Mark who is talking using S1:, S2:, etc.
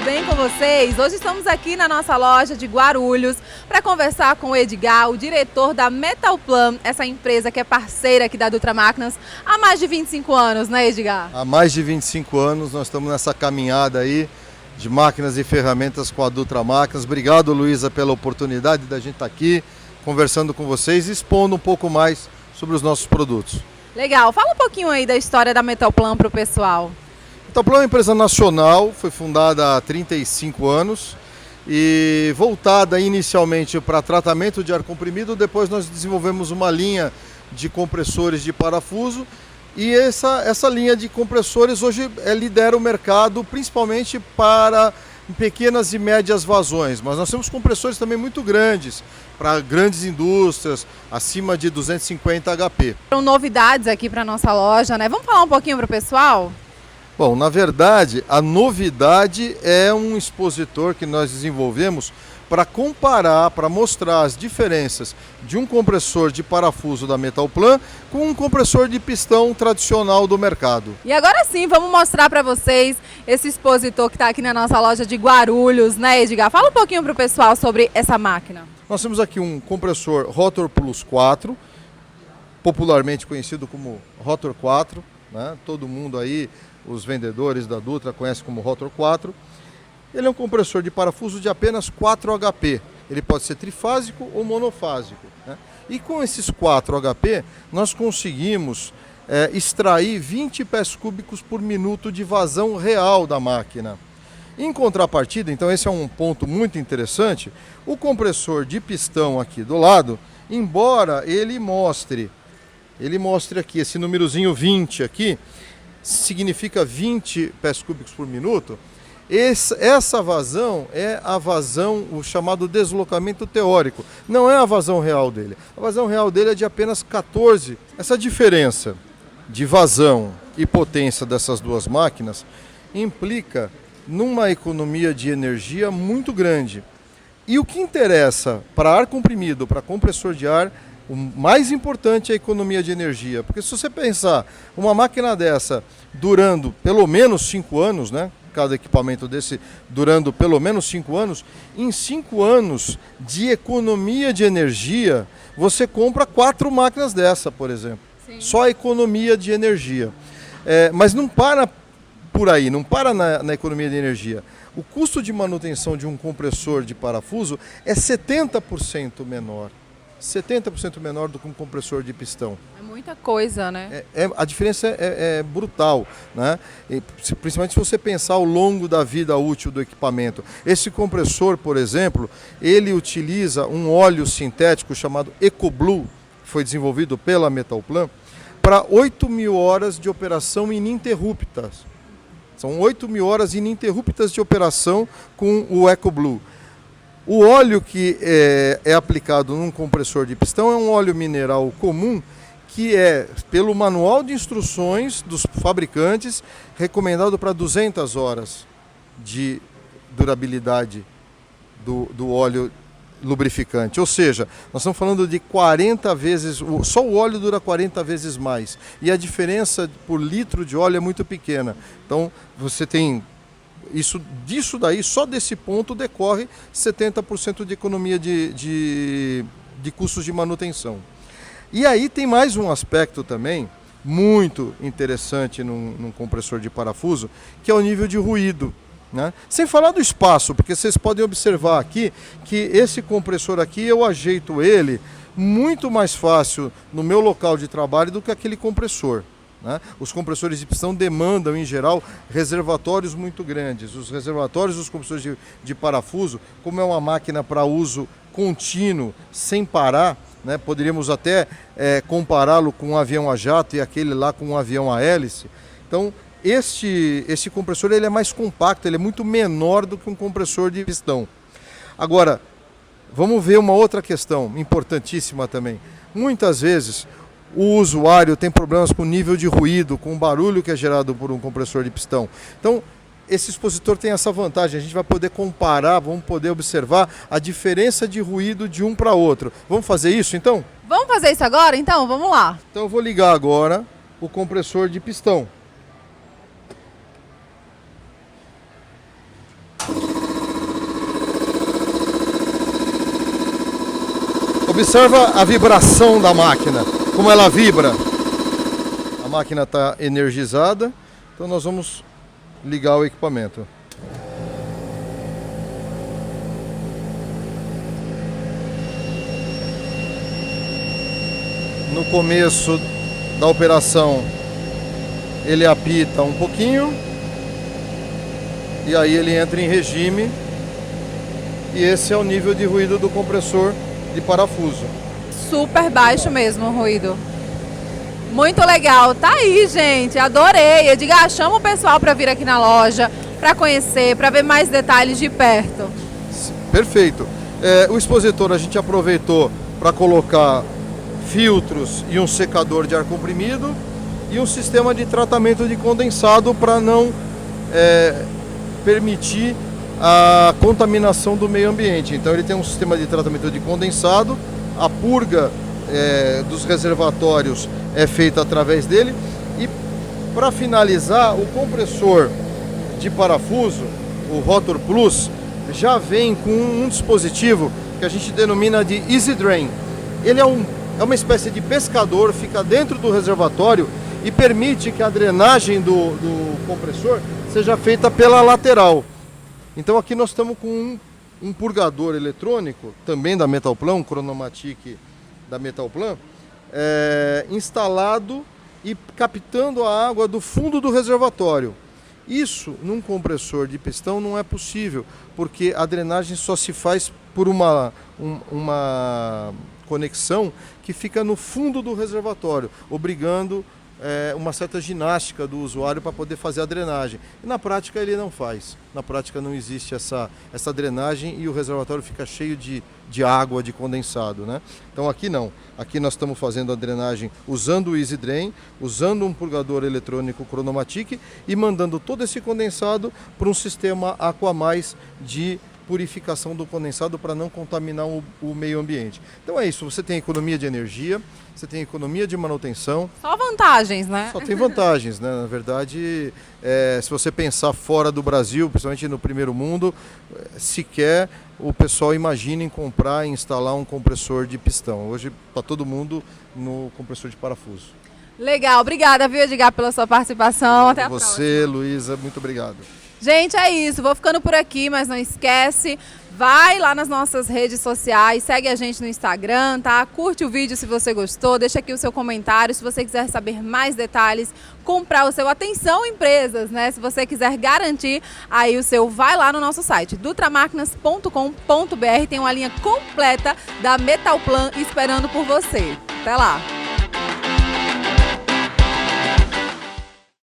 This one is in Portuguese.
S1: bem com vocês? Hoje estamos aqui na nossa loja de Guarulhos para conversar com o Edgar, o diretor da Metalplan, essa empresa que é parceira aqui da Dutra Máquinas há mais de 25 anos, né, Edgar?
S2: Há mais de 25 anos nós estamos nessa caminhada aí de máquinas e ferramentas com a Dutra Máquinas. Obrigado, Luísa, pela oportunidade da gente estar aqui conversando com vocês e expondo um pouco mais sobre os nossos produtos.
S1: Legal, fala um pouquinho aí da história da Metalplan para o pessoal.
S2: A Metalplan é uma empresa nacional, foi fundada há 35 anos e voltada inicialmente para tratamento de ar comprimido. Depois nós desenvolvemos uma linha de compressores de parafuso e essa linha de compressores hoje lidera o mercado principalmente para pequenas e médias vazões, mas nós temos compressores também muito grandes, para grandes indústrias, acima de 250 HP.
S1: São novidades aqui para a nossa loja, né? Vamos falar um pouquinho para o pessoal?
S2: Bom, na verdade, a novidade é um expositor que nós desenvolvemos para comparar, para mostrar as diferenças de um compressor de parafuso da Metalplan com um compressor de pistão tradicional do mercado.
S1: E agora sim, vamos mostrar para vocês esse expositor que está aqui na nossa loja de Guarulhos, né, Edgar? Fala um pouquinho para o pessoal sobre essa máquina.
S2: Nós temos aqui um compressor Rotor Plus 4, popularmente conhecido como Rotor 4, né? Todo mundo aí, os vendedores da Dutra conhecem como Rotor 4. Ele é um compressor de parafuso de apenas 4 HP. Ele pode ser trifásico ou monofásico, né? E com esses 4 HP, nós conseguimos extrair 20 pés cúbicos por minuto de vazão real da máquina. Em contrapartida, então esse é um ponto muito interessante, o compressor de pistão aqui do lado, embora ele mostre aqui esse númerozinho 20 aqui, significa 20 pés cúbicos por minuto, essa vazão é a vazão, o chamado deslocamento teórico, não é a vazão real dele. A vazão real dele é de apenas 14. Essa diferença de vazão e potência dessas duas máquinas implica numa economia de energia muito grande. E o que interessa para ar comprimido, para compressor de ar, o mais importante é a economia de energia. Porque se você pensar uma máquina dessa durando pelo menos 5 anos, né? Cada equipamento desse durando pelo menos 5 anos, em 5 anos de economia de energia, você compra 4 máquinas dessa, por exemplo. Sim. Só a economia de energia. Mas não para por aí, não para na economia de energia. O custo de manutenção de um compressor de parafuso é 70% menor. 70% menor do que um compressor de pistão.
S1: É muita coisa, né?
S2: A diferença é brutal, né? Principalmente se você pensar ao longo da vida útil do equipamento. Esse compressor, por exemplo, ele utiliza um óleo sintético chamado EcoBlue, que foi desenvolvido pela Metalplan, para 8.000 horas de operação ininterruptas. São 8.000 horas ininterruptas de operação com o EcoBlue. O óleo que é aplicado num compressor de pistão é um óleo mineral comum que é, pelo manual de instruções dos fabricantes, recomendado para 200 horas de durabilidade do óleo lubrificante. Ou seja, nós estamos falando de 40 vezes, só o óleo dura 40 vezes mais. E a diferença por litro de óleo é muito pequena. Então, você tem disso daí, só desse ponto decorre 70% de economia de custos de manutenção. E aí tem mais um aspecto também muito interessante num compressor de parafuso, que é o nível de ruído, né? Sem falar do espaço, porque vocês podem observar aqui que esse compressor aqui eu ajeito ele muito mais fácil no meu local de trabalho do que aquele compressor, né? Os compressores de pistão demandam, em geral, reservatórios muito grandes. Os reservatórios dos compressores de parafuso, como é uma máquina para uso contínuo, sem parar, né? Poderíamos até compará-lo com um avião a jato e aquele lá com um avião a hélice. Então, esse compressor ele é mais compacto, ele é muito menor do que um compressor de pistão. Agora, vamos ver uma outra questão importantíssima também. Muitas vezes o usuário tem problemas com o nível de ruído, com o barulho que é gerado por um compressor de pistão. Então, esse expositor tem essa vantagem, a gente vai poder comparar, vamos poder observar a diferença de ruído de um para outro. Vamos fazer isso então?
S1: Vamos fazer isso agora? Então, vamos lá.
S2: Então eu vou ligar agora o compressor de pistão. Observa a vibração da máquina, como ela vibra. A máquina está energizada, então nós vamos ligar o equipamento. No começo da operação ele apita um pouquinho e aí ele entra em regime, e esse é o nível de ruído do compressor de parafuso.
S1: Super baixo mesmo o ruído. Muito legal. Tá aí, gente. Adorei. Edgar, chama o pessoal para vir aqui na loja, para conhecer, para ver mais detalhes de perto.
S2: Perfeito. O expositor a gente aproveitou para colocar filtros e um secador de ar comprimido e um sistema de tratamento de condensado para não permitir a contaminação do meio ambiente. Então ele tem um sistema de tratamento de condensado, a purga dos reservatórios é feita através dele, e para finalizar, o compressor de parafuso, o Rotor Plus, já vem com um dispositivo que a gente denomina de Easy Drain. Ele é uma espécie de pescador, fica dentro do reservatório e permite que a drenagem do compressor seja feita pela lateral. Então aqui nós estamos com um purgador eletrônico, também da Metalplan, um Chronomatic da Metalplan, instalado e captando a água do fundo do reservatório. Isso num compressor de pistão não é possível, porque a drenagem só se faz por uma conexão que fica no fundo do reservatório, obrigando uma certa ginástica do usuário para poder fazer a drenagem. E na prática ele não faz. Na prática não existe essa drenagem e o reservatório fica cheio de água, de condensado, né? Então aqui não. Aqui nós estamos fazendo a drenagem usando o Easy Drain, usando um purgador eletrônico Chronomatic e mandando todo esse condensado para um sistema AquaMais de purificação do condensado para não contaminar o meio ambiente. Então é isso, você tem economia de energia, você tem economia de manutenção.
S1: Só vantagens, né?
S2: Só tem vantagens, né? Na verdade, se você pensar fora do Brasil, principalmente no primeiro mundo, sequer o pessoal imagina em comprar e instalar um compressor de pistão. Hoje está todo mundo no compressor de parafuso.
S1: Legal, obrigada, viu, Edgar, pela sua participação. Até a próxima.
S2: Você, Luísa, muito obrigado.
S1: Gente, é isso. Vou ficando por aqui, mas não esquece, vai lá nas nossas redes sociais, segue a gente no Instagram, tá? Curte o vídeo se você gostou, deixa aqui o seu comentário. Se você quiser saber mais detalhes, comprar o seu, atenção empresas, né? Se você quiser garantir aí o seu, vai lá no nosso site, dutramaquinas.com.br, tem uma linha completa da Metalplan esperando por você. Até lá!